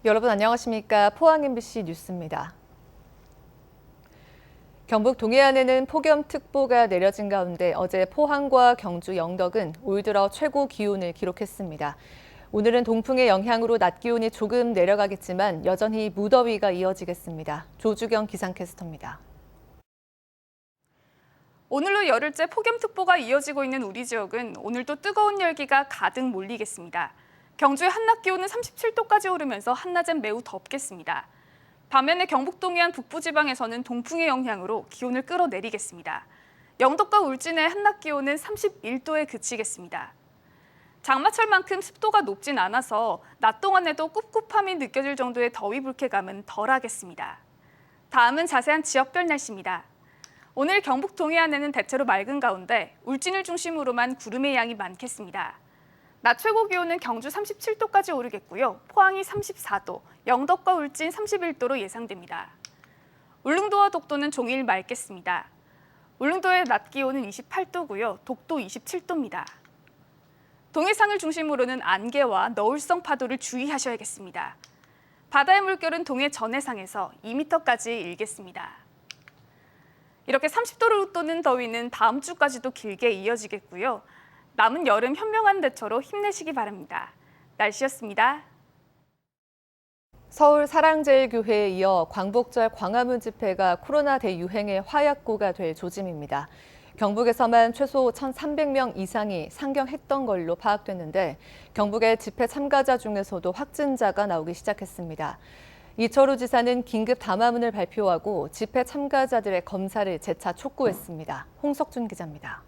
여러분 안녕하십니까? 포항 MBC 뉴스입니다. 경북 동해안에는 폭염특보가 내려진 가운데 어제 포항과 경주, 영덕은 올 들어 최고 기온을 기록했습니다. 오늘은 동풍의 영향으로 낮 기온이 조금 내려가겠지만 여전히 무더위가 이어지겠습니다. 조주경 기상캐스터입니다. 오늘로 열흘째 폭염특보가 이어지고 있는 우리 지역은 오늘도 뜨거운 열기가 가득 몰리겠습니다. 경주의 한낮 기온은 37도까지 오르면서 한낮엔 매우 덥겠습니다. 반면에 경북 동해안 북부지방에서는 동풍의 영향으로 기온을 끌어내리겠습니다. 영덕과 울진의 한낮 기온은 31도에 그치겠습니다. 장마철만큼 습도가 높진 않아서 낮 동안에도 꿉꿉함이 느껴질 정도의 더위 불쾌감은 덜하겠습니다. 다음은 자세한 지역별 날씨입니다. 오늘 경북 동해안에는 대체로 맑은 가운데 울진을 중심으로만 구름의 양이 많겠습니다. 낮 최고 기온은 경주 37도까지 오르겠고요. 포항이 34도, 영덕과 울진 31도로 예상됩니다. 울릉도와 독도는 종일 맑겠습니다. 울릉도의 낮 기온은 28도고요. 독도 27도입니다. 동해상을 중심으로는 안개와 너울성 파도를 주의하셔야겠습니다. 바다의 물결은 동해 전해상에서 2m까지 일겠습니다. 이렇게 30도를 웃도는 더위는 다음 주까지도 길게 이어지겠고요. 남은 여름 현명한 대처로 힘내시기 바랍니다. 날씨였습니다. 서울 사랑제일교회에 이어 광복절 광화문 집회가 코로나 대유행의 화약고가 될 조짐입니다. 경북에서만 최소 1,300명 이상이 상경했던 걸로 파악됐는데 경북의 집회 참가자 중에서도 확진자가 나오기 시작했습니다. 이철우 지사는 긴급 담화문을 발표하고 집회 참가자들의 검사를 재차 촉구했습니다. 홍석준 기자입니다.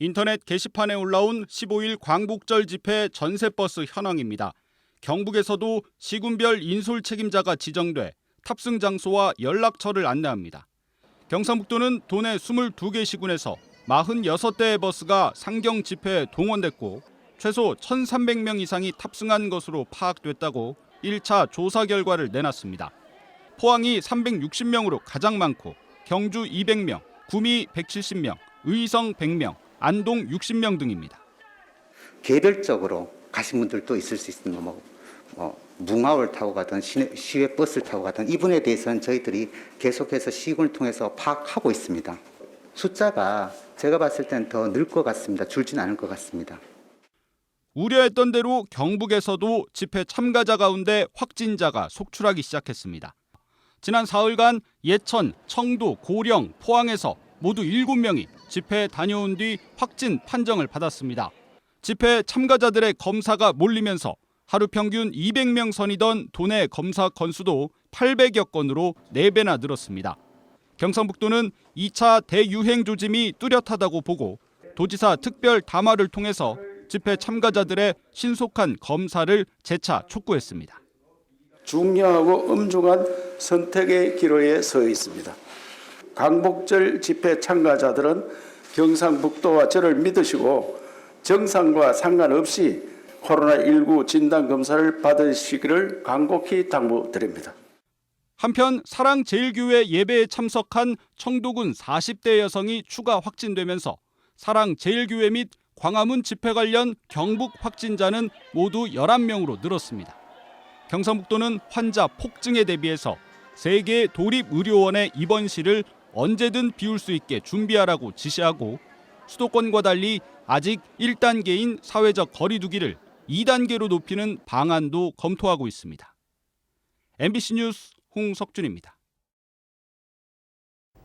인터넷 게시판에 올라온 15일 광복절 집회 전세버스 현황입니다. 경북에서도 시군별 인솔 책임자가 지정돼 탑승 장소와 연락처를 안내합니다. 경상북도는 도내 22개 시군에서 46대의 버스가 상경 집회에 동원됐고 최소 1,300명 이상이 탑승한 것으로 파악됐다고 1차 조사 결과를 내놨습니다. 포항이 360명으로 가장 많고 경주 200명, 구미 170명, 의성 100명, 안동 60명 등입니다. 개별적으로 가신 분들도 있을 수 있는 뭉아울 타고 가든 시외 버스를 타고 가든 이 부분에 대해서는 저희들이 계속해서 시군을 통해서 파악하고 있습니다. 숫자가 제가 봤을 때는 더 늘 것 같습니다. 줄지는 않을 것 같습니다. 우려했던 대로 경북에서도 집회 참가자 가운데 확진자가 속출하기 시작했습니다. 지난 사흘간 예천, 청도, 고령, 포항에서 모두 7명이 집회에 다녀온 뒤 확진 판정을 받았습니다. 집회 참가자들의 검사가 몰리면서 하루 평균 200명 선이던 도내 검사 건수도 800여 건으로 4배나 늘었습니다. 경상북도는 2차 대유행 조짐이 뚜렷하다고 보고 도지사 특별 담화를 통해서 집회 참가자들의 신속한 검사를 재차 촉구했습니다. 중요하고 엄중한 선택의 기로에 서 있습니다. 광복절 집회 참가자들은 경상북도와 저를 믿으시고 정상과 상관없이 코로나19 진단검사를 받으시기를 간곡히 당부드립니다. 한편 사랑제일교회 예배에 참석한 청도군 40대 여성이 추가 확진되면서 사랑제일교회 및 광화문 집회 관련 경북 확진자는 모두 11명으로 늘었습니다. 경상북도는 환자 폭증에 대비해서 3개 도립의료원의 입원실을 언제든 비울 수 있게 준비하라고 지시하고 수도권과 달리 아직 1단계인 사회적 거리 두기를 2단계로 높이는 방안도 검토하고 있습니다. MBC 뉴스 홍석준입니다.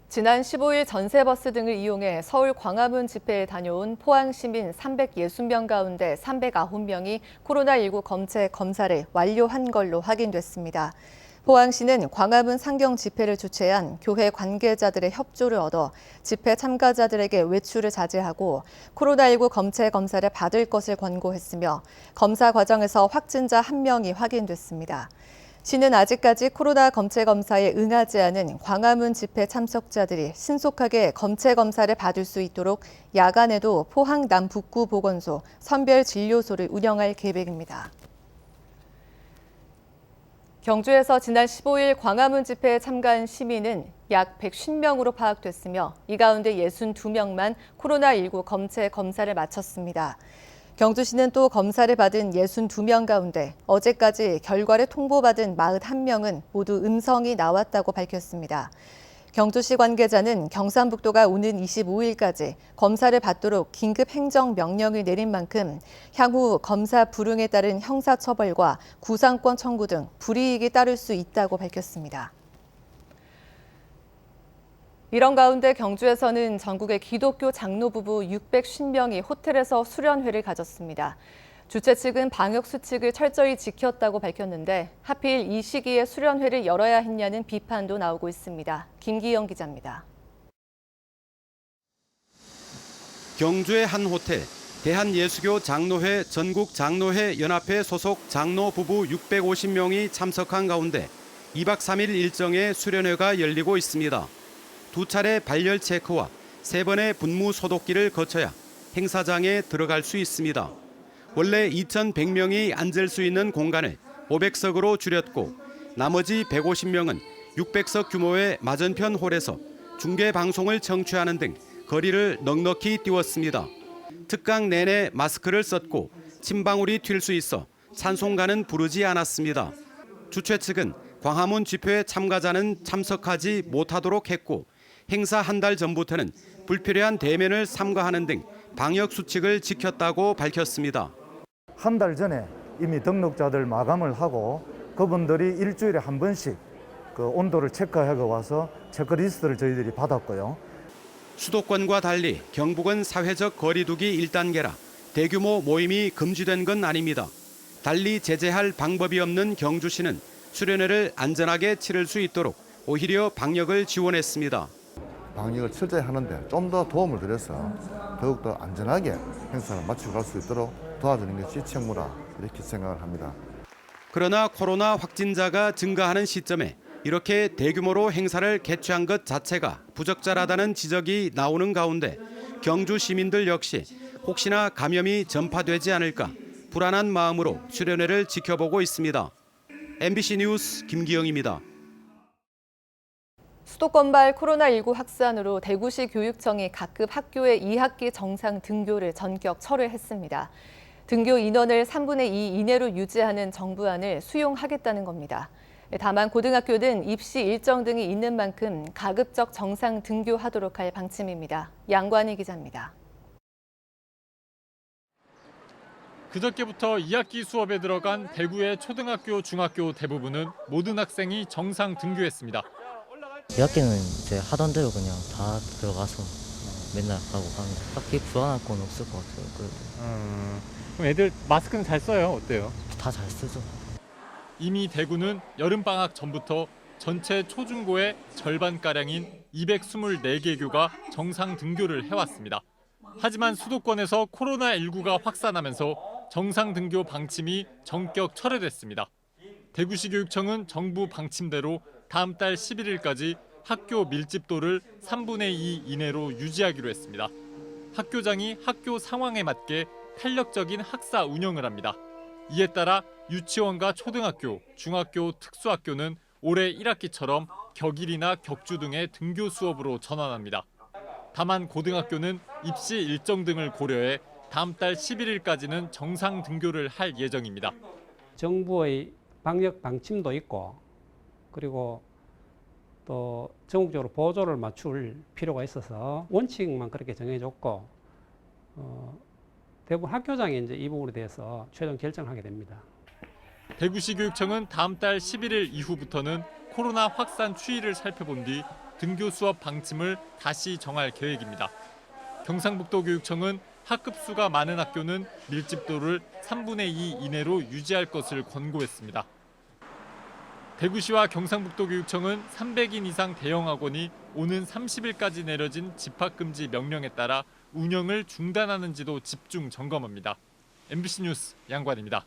지난 15일 전세버스 등을 이용해 서울 광화문 집회에 다녀온 포항 시민 360명 가운데 309명이 코로나19 검사를 완료한 걸로 확인됐습니다. 포항시는 광화문 상경 집회를 주최한 교회 관계자들의 협조를 얻어 집회 참가자들에게 외출을 자제하고 코로나19 검사를 받을 것을 권고했으며 검사 과정에서 확진자 1명이 확인됐습니다. 시는 아직까지 코로나 검사에 응하지 않은 광화문 집회 참석자들이 신속하게 검사를 받을 수 있도록 야간에도 포항 남북구 보건소 선별진료소를 운영할 계획입니다. 경주에서 지난 15일 광화문 집회에 참가한 시민은 약 150명으로 파악됐으며 이 가운데 62명만 코로나19 검사를 마쳤습니다. 경주시는 또 검사를 받은 62명 가운데 어제까지 결과를 통보받은 41명은 모두 음성이 나왔다고 밝혔습니다. 경주시 관계자는 경상북도가 오는 25일까지 검사를 받도록 긴급 행정 명령을 내린 만큼 향후 검사 불응에 따른 형사처벌과 구상권 청구 등 불이익이 따를 수 있다고 밝혔습니다. 이런 가운데 경주에서는 전국의 기독교 장로 부부 650명이 호텔에서 수련회를 가졌습니다. 주최 측은 방역 수칙을 철저히 지켰다고 밝혔는데 하필 이 시기에 수련회를 열어야 했냐는 비판도 나오고 있습니다. 김기영 기자입니다. 경주의 한 호텔, 대한예수교 장로회 전국 장로회 연합회 소속 장로 부부 650명이 참석한 가운데 2박 3일 일정의 수련회가 열리고 있습니다. 2차례 발열 체크와 3번의 분무 소독기를 거쳐야 행사장에 들어갈 수 있습니다. 원래 2,100명이 앉을 수 있는 공간을 500석으로 줄였고 나머지 150명은 600석 규모의 맞은편 홀에서 중계 방송을 청취하는 등 거리를 넉넉히 띄웠습니다. 특강 내내 마스크를 썼고 침방울이 튈 수 있어 찬송가는 부르지 않았습니다. 주최 측은 광화문 집회에 참가자는 참석하지 못하도록 했고 행사 한 달 전부터는 불필요한 대면을 삼가하는 등 방역 수칙을 지켰다고 밝혔습니다. 한 달 전에 이미 등록자들 마감을 하고 그분들이 일주일에 한 번씩 그 온도를 체크하고 와서 체크리스트를 저희들이 받았고요. 수도권과 달리 경북은 사회적 거리두기 1단계라 대규모 모임이 금지된 건 아닙니다. 달리 제재할 방법이 없는 경주시는 수련회를 안전하게 치를 수 있도록 오히려 방역을 지원했습니다. 방역을 철저히 하는데 좀 더 도움을 드려서 더욱더 안전하게 행사를 마치고 갈 수 있도록 도와주는 것이 책무라 이렇게 생각을 합니다. 그러나 코로나 확진자가 증가하는 시점에 이렇게 대규모로 행사를 개최한 것 자체가 부적절하다는 지적이 나오는 가운데 경주 시민들 역시 혹시나 감염이 전파되지 않을까 불안한 마음으로 수련회를 지켜보고 있습니다. MBC 뉴스 김기영입니다. 수도권발 코로나19 확산으로 대구시 교육청이 각급 학교의 2학기 정상 등교를 전격 철회했습니다. 등교 인원을 3분의 2 이내로 유지하는 정부안을 수용하겠다는 겁니다. 다만 고등학교는 입시 일정 등이 있는 만큼 가급적 정상 등교하도록 할 방침입니다. 양관희 기자입니다. 그저께부터 2학기 수업에 들어간 대구의 초등학교, 중학교 대부분은 모든 학생이 정상 등교했습니다. 2학기는 이제 하던 대로 그냥 다 들어가서 맨날 가고 합니다. 딱히 불안할 건 없을 것 같아요. 그래도. 그럼 애들 마스크는 잘 써요? 어때요? 다 잘 쓰죠. 이미 대구는 여름방학 전부터 전체 초중고의 절반가량인 224개 교가 정상 등교를 해왔습니다. 하지만 수도권에서 코로나19가 확산하면서 정상 등교 방침이 전격 철회됐습니다. 대구시 교육청은 정부 방침대로 다음 달 11일까지 학교 밀집도를 3분의 2 이내로 유지하기로 했습니다. 학교장이 학교 상황에 맞게 탄력적인 학사 운영을 합니다. 이에 따라 유치원과 초등학교, 중학교, 특수학교는 올해 1학기처럼 격일이나 격주 등의 등교 수업으로 전환합니다. 다만 고등학교는 입시 일정 등을 고려해 다음 달 11일까지는 정상 등교를 할 예정입니다. 정부의 방역 방침도 있고 그리고 또 전국적으로 보조를 맞출 필요가 있어서 원칙만 그렇게 정해줬고 대부분 학교장이 이제 이 부분에 대해서 최종 결정하게 됩니다. 대구시 교육청은 다음 달 11일 이후부터는 코로나 확산 추이를 살펴본 뒤 등교 수업 방침을 다시 정할 계획입니다. 경상북도 교육청은 학급 수가 많은 학교는 밀집도를 3분의 2 이내로 유지할 것을 권고했습니다. 대구시와 경상북도 교육청은 300인 이상 대형 학원이 오는 30일까지 내려진 집합금지 명령에 따라 운영을 중단하는지도 집중 점검합니다. MBC 뉴스 양관입니다.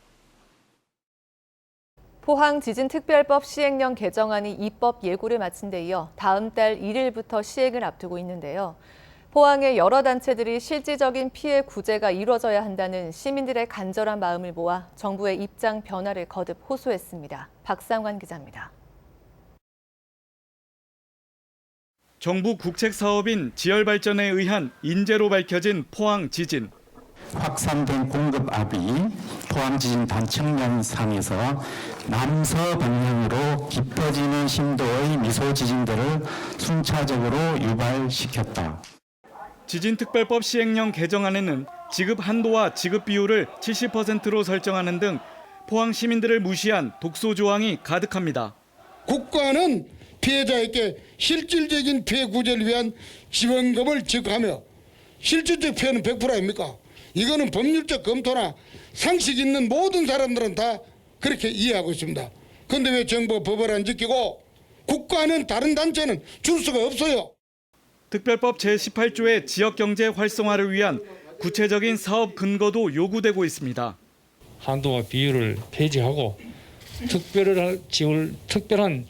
포항지진특별법 시행령 개정안이 입법 예고를 마친 데 이어 다음 달 1일부터 시행을 앞두고 있는데요. 포항의 여러 단체들이 실질적인 피해 구제가 이루어져야 한다는 시민들의 간절한 마음을 모아 정부의 입장 변화를 거듭 호소했습니다. 박상환 기자입니다. 정부 국책 사업인 지열발전에 의한 인재로 밝혀진 포항 지진. 확산된 공급압이 포항지진 단층면상에서 남서 방향으로 깊어지는 심도의 미소지진들을 순차적으로 유발시켰다. 지진특별법 시행령 개정안에는 지급 한도와 지급 비율을 70%로 설정하는 등 포항 시민들을 무시한 독소 조항이 가득합니다. 국가는 피해자에게 실질적인 피해 구제를 위한 지원금을 지급하며 실질적 피해는 100%입니까? 이거는 법률적 검토나 상식 있는 모든 사람들은 다 그렇게 이해하고 있습니다. 그런데 왜 정부가 법을 안 지키고 국가는 다른 단체는 줄 수가 없어요. 특별법 제18조의 지역경제 활성화를 위한 구체적인 사업 근거도 요구되고 있습니다. 한도와 비율을 폐지하고 특별한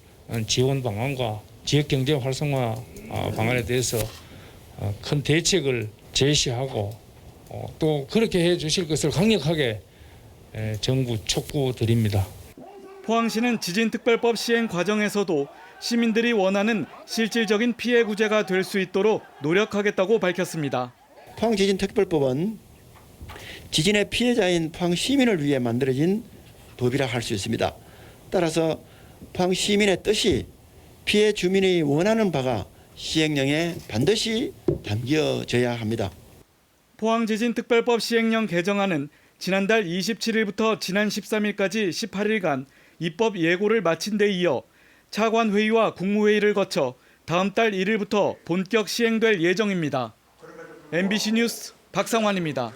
지원 방안과 지역경제 활성화 방안에 대해서 큰 대책을 제시하고 또 그렇게 해주실 것을 강력하게 정부 촉구드립니다. 포항시는 지진특별법 시행 과정에서도 시민들이 원하는 실질적인 피해 구제가 될 수 있도록 노력하겠다고 밝혔습니다. 포항지진특별법은 지진의 피해자인 포항 시민을 위해 만들어진 법이라 할 수 있습니다. 따라서 포항 시민의 뜻이 피해 주민이 원하는 바가 시행령에 반드시 담겨져야 합니다. 포항지진특별법 시행령 개정안은 지난달 27일부터 지난 13일까지 18일간 입법 예고를 마친 데 이어 차관회의와 국무회의를 거쳐 다음 달 1일부터 본격 시행될 예정입니다. MBC 뉴스 박상환입니다.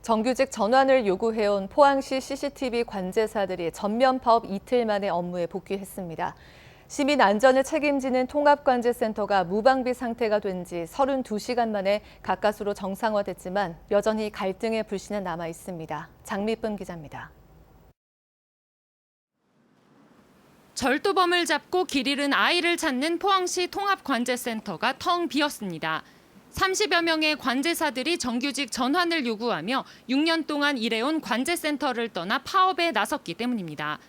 정규직 전환을 요구해온 포항시 CCTV 관제사들이 전면 파업 이틀 만에 업무에 복귀했습니다. 시민 안전을 책임지는 통합관제센터가 무방비 상태가 된 지 32시간 만에 가까스로 정상화됐지만 여전히 갈등의 불씨는 남아 있습니다. 장미쁨 기자입니다. 절도범을 잡고 길 잃은 아이를 찾는 포항시 통합관제센터가 텅 비었습니다. 30여 명의 관제사들이 정규직 전환을 요구하며 6년 동안 일해온 관제센터를 떠나 파업에 나섰기 때문입니다.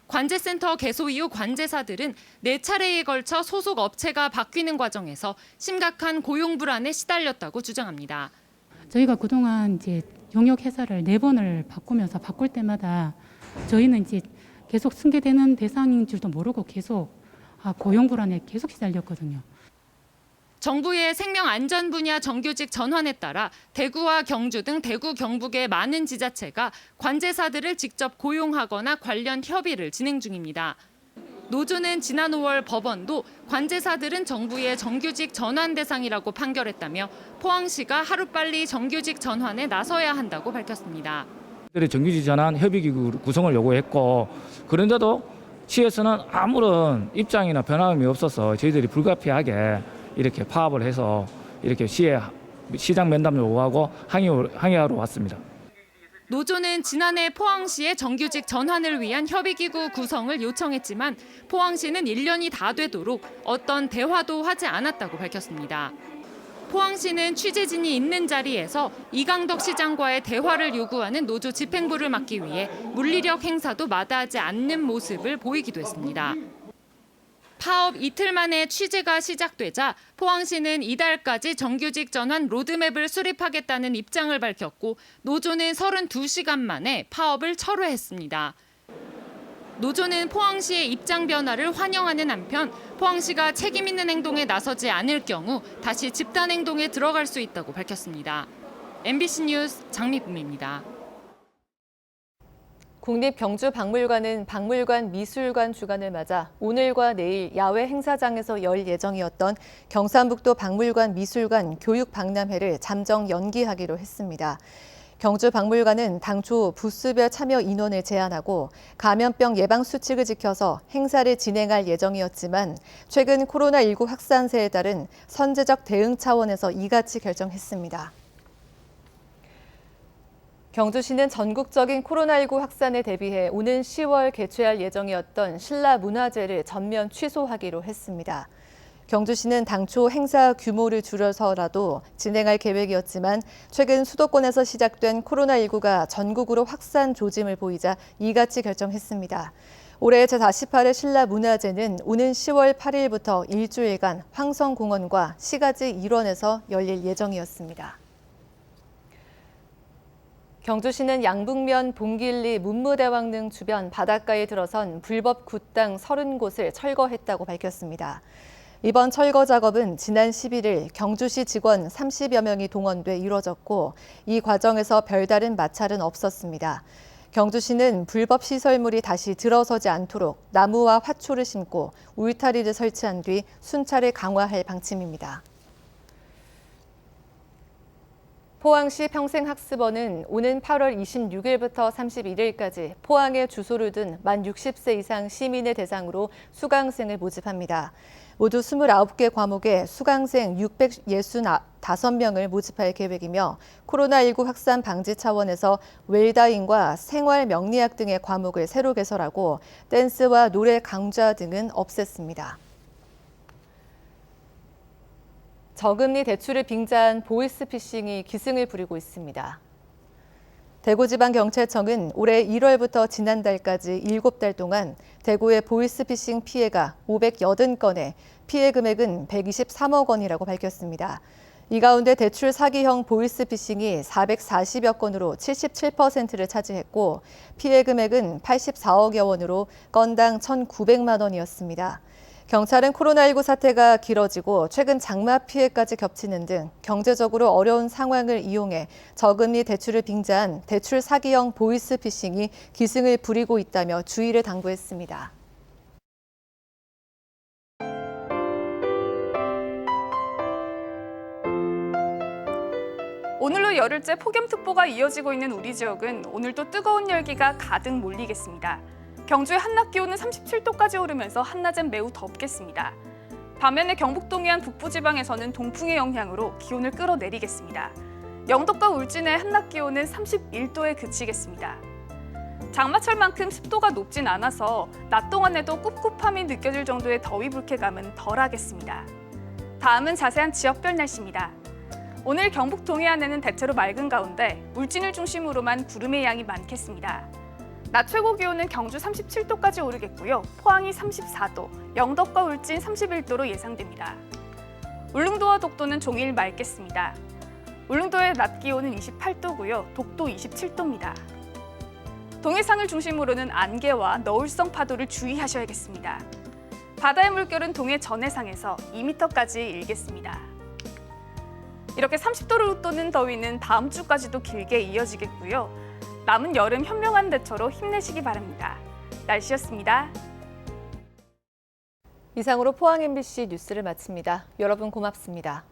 관제센터 개소 이후 관제사들은 4차례에 걸쳐 소속 업체가 바뀌는 과정에서 심각한 고용 불안에 시달렸다고 주장합니다. 저희가 그동안 이제 용역 회사를 4번을 바꾸면서 바꿀 때마다 저희는 이제 계속 승계되는 대상인 줄도 모르고 계속 고용 불안에 계속 시달렸거든요. 정부의 생명 안전 분야 정규직 전환에 따라 대구와 경주 등 대구 경북의 많은 지자체가 관제사들을 직접 고용하거나 관련 협의를 진행 중입니다. 노조는 지난 5월 법원도 관제사들은 정부의 정규직 전환 대상이라고 판결했다며 포항시가 하루빨리 정규직 전환에 나서야 한다고 밝혔습니다. 정규직 전환 협의기구 구성을 요구했고 그런데도 시에서는 아무런 입장이나 변함이 없어서 저희들이 불가피하게 이렇게 파업을 해서 이렇게 시에 시장 면담 요구하고 항의하러 왔습니다. 노조는 지난해 포항시의 정규직 전환을 위한 협의기구 구성을 요청했지만 포항시는 1년이 다 되도록 어떤 대화도 하지 않았다고 밝혔습니다. 포항시는 취재진이 있는 자리에서 이강덕 시장과의 대화를 요구하는 노조 집행부를 막기 위해 물리력 행사도 마다하지 않는 모습을 보이기도 했습니다. 파업 이틀 만에 취재가 시작되자 포항시는 이달까지 정규직 전환 로드맵을 수립하겠다는 입장을 밝혔고 노조는 32시간 만에 파업을 철회했습니다. 노조는 포항시의 입장 변화를 환영하는 한편 포항시가 책임 있는 행동에 나서지 않을 경우 다시 집단 행동에 들어갈 수 있다고 밝혔습니다. MBC 뉴스 장미쁨입니다. 국립경주박물관은 박물관 미술관 주간을 맞아 오늘과 내일 야외 행사장에서 열 예정이었던 경상북도 박물관 미술관 교육박람회를 잠정 연기하기로 했습니다. 경주박물관은 당초 부스별 참여 인원을 제한하고 감염병 예방 수칙을 지켜서 행사를 진행할 예정이었지만 최근 코로나19 확산세에 따른 선제적 대응 차원에서 이같이 결정했습니다. 경주시는 전국적인 코로나19 확산에 대비해 오는 10월 개최할 예정이었던 신라문화제를 전면 취소하기로 했습니다. 경주시는 당초 행사 규모를 줄여서라도 진행할 계획이었지만 최근 수도권에서 시작된 코로나19가 전국으로 확산 조짐을 보이자 이같이 결정했습니다. 올해 제48회 신라문화제는 오는 10월 8일부터 일주일간 황성공원과 시가지 일원에서 열릴 예정이었습니다. 경주시는 양북면 봉길리 문무대왕 등 주변 바닷가에 들어선 불법 굿당 30곳을 철거했다고 밝혔습니다. 이번 철거 작업은 지난 11일 경주시 직원 30여 명이 동원돼 이뤄졌고 이 과정에서 별다른 마찰은 없었습니다. 경주시는 불법 시설물이 다시 들어서지 않도록 나무와 화초를 심고 울타리를 설치한 뒤 순찰을 강화할 방침입니다. 포항시 평생학습원은 오는 8월 26일부터 31일까지 포항에 주소를 둔 만 60세 이상 시민을 대상으로 수강생을 모집합니다. 모두 29개 과목에 수강생 665명을 모집할 계획이며 코로나19 확산 방지 차원에서 웰다잉과 생활 명리학 등의 과목을 새로 개설하고 댄스와 노래 강좌 등은 없앴습니다. 저금리 대출을 빙자한 보이스피싱이 기승을 부리고 있습니다. 대구지방경찰청은 올해 1월부터 지난달까지 7달 동안 대구의 보이스피싱 피해가 580건에 피해 금액은 123억 원이라고 밝혔습니다. 이 가운데 대출 사기형 보이스피싱이 440여 건으로 77%를 차지했고 피해 금액은 84억여 원으로 건당 1,900만 원이었습니다. 경찰은 코로나19 사태가 길어지고 최근 장마 피해까지 겹치는 등 경제적으로 어려운 상황을 이용해 저금리 대출을 빙자한 대출 사기형 보이스피싱이 기승을 부리고 있다며 주의를 당부했습니다. 오늘로 열흘째 폭염특보가 이어지고 있는 우리 지역은 오늘도 뜨거운 열기가 가득 몰리겠습니다. 경주의 한낮 기온은 37도까지 오르면서 한낮엔 매우 덥겠습니다. 반면에 경북 동해안 북부지방에서는 동풍의 영향으로 기온을 끌어내리겠습니다. 영덕과 울진의 한낮 기온은 31도에 그치겠습니다. 장마철만큼 습도가 높진 않아서 낮 동안에도 꿉꿉함이 느껴질 정도의 더위 불쾌감은 덜하겠습니다. 다음은 자세한 지역별 날씨입니다. 오늘 경북 동해안에는 대체로 맑은 가운데 울진을 중심으로만 구름의 양이 많겠습니다. 낮 최고 기온은 경주 37도까지 오르겠고요. 포항이 34도, 영덕과 울진 31도로 예상됩니다. 울릉도와 독도는 종일 맑겠습니다. 울릉도의 낮 기온은 28도고요. 독도 27도입니다. 동해상을 중심으로는 안개와 너울성 파도를 주의하셔야겠습니다. 바다의 물결은 동해 전해상에서 2m까지 일겠습니다. 이렇게 30도를 웃도는 더위는 다음 주까지도 길게 이어지겠고요. 남은 여름 현명한 대처로 힘내시기 바랍니다. 날씨였습니다. 이상으로 포항 MBC 뉴스를 마칩니다. 여러분 고맙습니다.